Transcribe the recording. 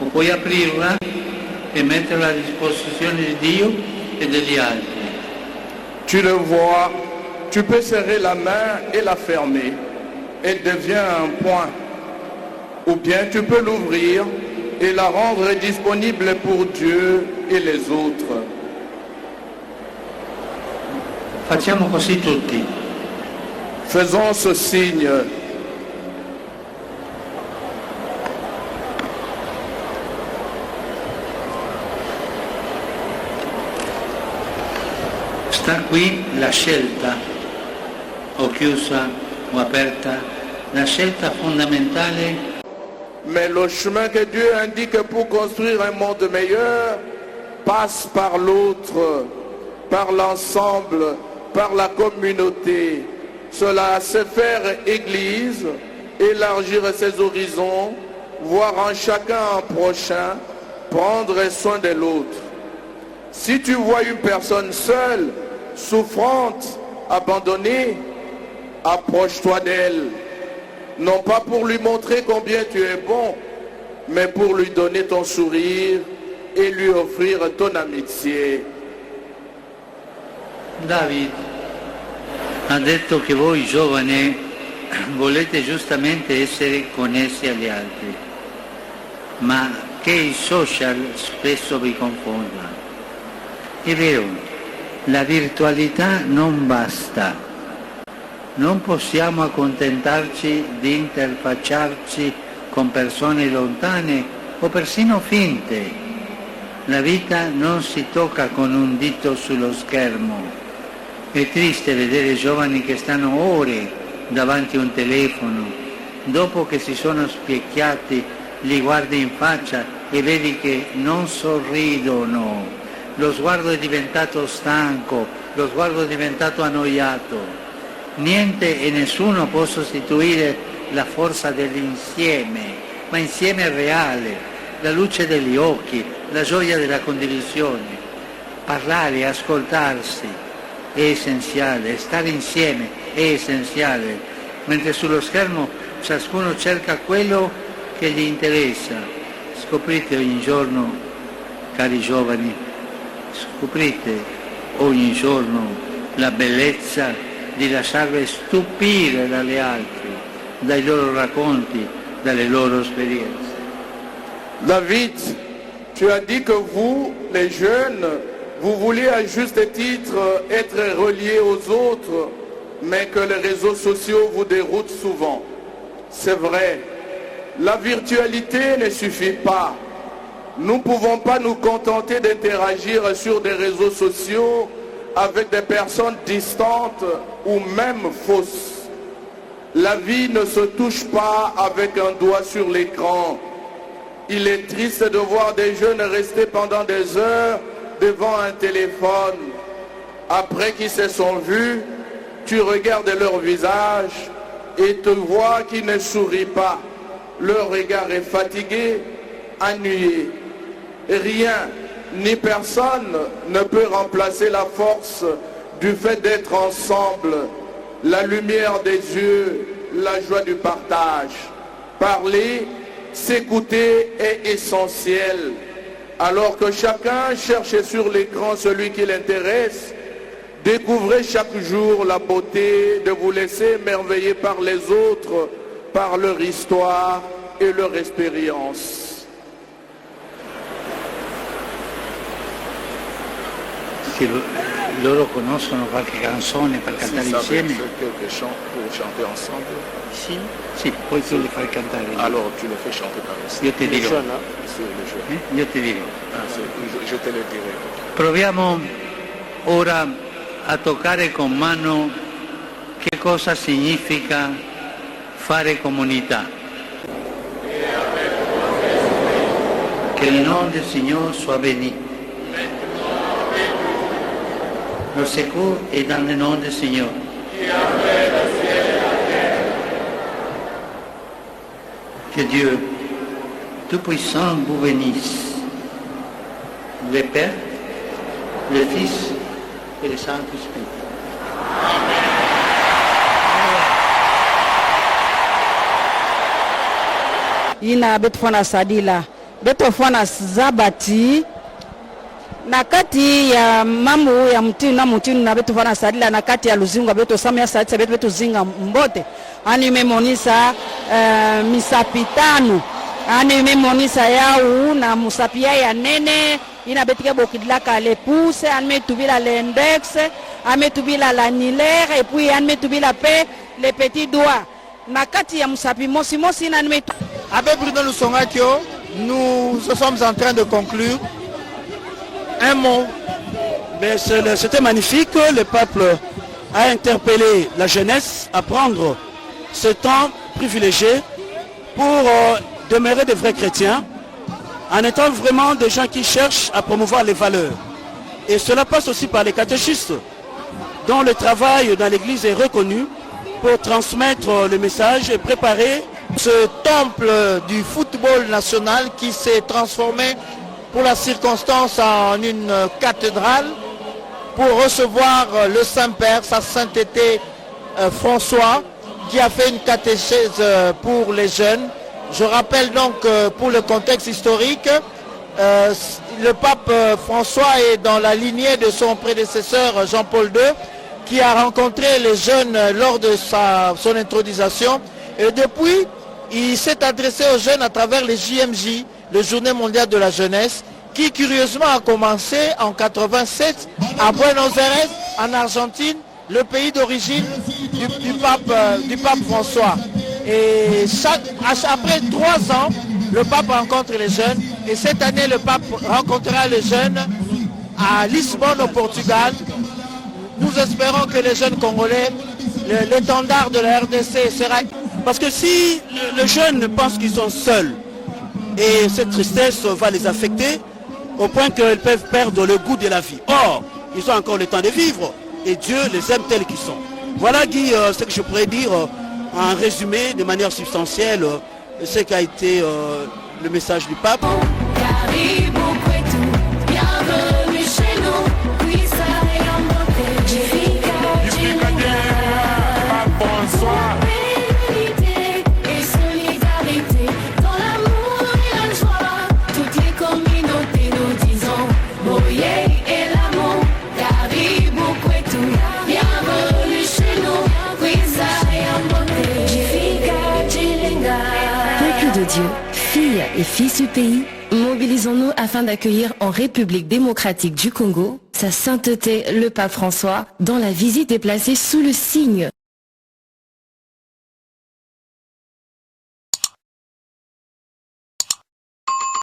o puoi aprirla e metterla a disposizione di Dio e degli altri. Tu le vois, tu peux serrer la main et la fermer. Elle devient un point. Ou bien tu peux l'ouvrir et la rendre disponible pour Dieu et les autres. Facciamo così tutti. Faisons ce signe. Sta qui la scelta, o chiusa o aperta, la scelta fondamentale. Mais le chemin que Dieu indique pour construire un monde meilleur passe par l'autre, par l'ensemble, par la communauté. Cela, c'est faire Église, élargir ses horizons, voir en chacun un prochain, prendre soin de l'autre. Si tu vois une personne seule, souffrante, abandonnée, approche-toi d'elle. Non pas pour lui montrer combien tu es bon, mais pour lui donner ton sourire et lui offrir ton amitié. David ha detto che voi giovani volete giustamente essere connessi agli altri, ma che i social spesso vi confondano. È vero, la virtualità non basta. Non possiamo accontentarci di interfacciarci con persone lontane o persino finte. La vita non si tocca con un dito sullo schermo. È triste vedere giovani che stanno ore davanti a un telefono, dopo che si sono specchiati li guardi in faccia e vedi che non sorridono. Lo sguardo è diventato stanco, lo sguardo è diventato annoiato. Niente e nessuno può sostituire la forza dell'insieme, ma insieme reale, la luce degli occhi, la gioia della condivisione. Parlare, ascoltarsi è essenziale, stare insieme è essenziale, mentre sullo schermo ciascuno cerca quello che gli interessa. Scoprite ogni giorno, cari giovani, scoprite ogni giorno la bellezza di lasciarvi stupire dalle altri, dai loro racconti, dalle loro esperienze. David, tu as dit que vous, les jeunes, vous voulez à juste titre être reliés aux autres, mais que les réseaux sociaux vous déroutent souvent. C'est vrai, la virtualité ne suffit pas. Nous ne pouvons pas nous contenter d'interagir sur des réseaux sociaux avec des personnes distantes ou même fausses. La vie ne se touche pas avec un doigt sur l'écran. Il est triste de voir des jeunes rester pendant des heures devant un téléphone. Après qu'ils se sont vus, tu regardes leur visage et te vois qu'ils ne sourient pas. Leur regard est fatigué, ennuyé. Rien ni personne ne peut remplacer la force du fait d'être ensemble, la lumière des yeux, la joie du partage. Parler, s'écouter est essentiel. Alors que chacun cherche sur l'écran celui qui l'intéresse, découvrez chaque jour la beauté de vous laisser émerveiller par les autres, par leur histoire et leur expérience. Loro conoscono qualche canzone per cantare insieme? Quelques chants pour chanter ensemble. Sì, sì, poi tu li fai cantare. Alors tu le fais chanter par ici. Io ti dirò. C'est le jeu. Io ti dirò. Je te le dirai. Proviamo ora a toccare con mano che cosa significa fare comunità. Che il nom del Signore soit béni. Le secours est dans le nom du Seigneur. Que Dieu Tout-Puissant vous bénisse, le Père, le Fils et le Saint-Esprit. Ina Betfona Sadila, betofana zabati na kati ya mambo ya mtinu na betofana sadila na kati ya luzinga beto samya sadisa beto zinga mbote ani memonisa misapitano ani memonisa yau na musapia ya nene ina betika bokidlaka le pouce an metubila l'index an metubila l'annulaire et puis an metubila pe les petits doigts na kati ya musapi mosi ina metu Abbé Bruno Lusongakio, nous sommes en train de conclure. Un mot. C'était magnifique, le peuple a interpellé la jeunesse à prendre ce temps privilégié pour demeurer des vrais chrétiens, en étant vraiment des gens qui cherchent à promouvoir les valeurs. Et cela passe aussi par les catéchistes, dont le travail dans l'église est reconnu pour transmettre le message et préparer ce temple du football national qui s'est transformé pour la circonstance en une cathédrale pour recevoir le Saint-Père, sa sainteté François, qui a fait une catéchèse pour les jeunes. Je rappelle donc pour le contexte historique, le pape François est dans la lignée de son prédécesseur Jean-Paul II, qui a rencontré les jeunes lors de son intronisation. Et depuis, il s'est adressé aux jeunes à travers les JMJ, le Journée mondiale de la jeunesse, qui curieusement a commencé en 87 à Buenos Aires, en Argentine, le pays d'origine du pape François. Et après 3 ans, le pape rencontre les jeunes. Et cette année, le pape rencontrera les jeunes à Lisbonne, au Portugal. Nous espérons que les jeunes Congolais, l'étendard de la RDC sera... Parce que si les jeunes pensent qu'ils sont seuls, et cette tristesse va les affecter au point qu'ils peuvent perdre le goût de la vie. Or, ils ont encore le temps de vivre et Dieu les aime tels qu'ils sont. Voilà Guy, ce que je pourrais dire en résumé de manière substantielle ce qu'a été le message du pape. Dieu, filles et fils du pays, mobilisons-nous afin d'accueillir en République démocratique du Congo sa sainteté le pape François, dont la visite est placée sous le signe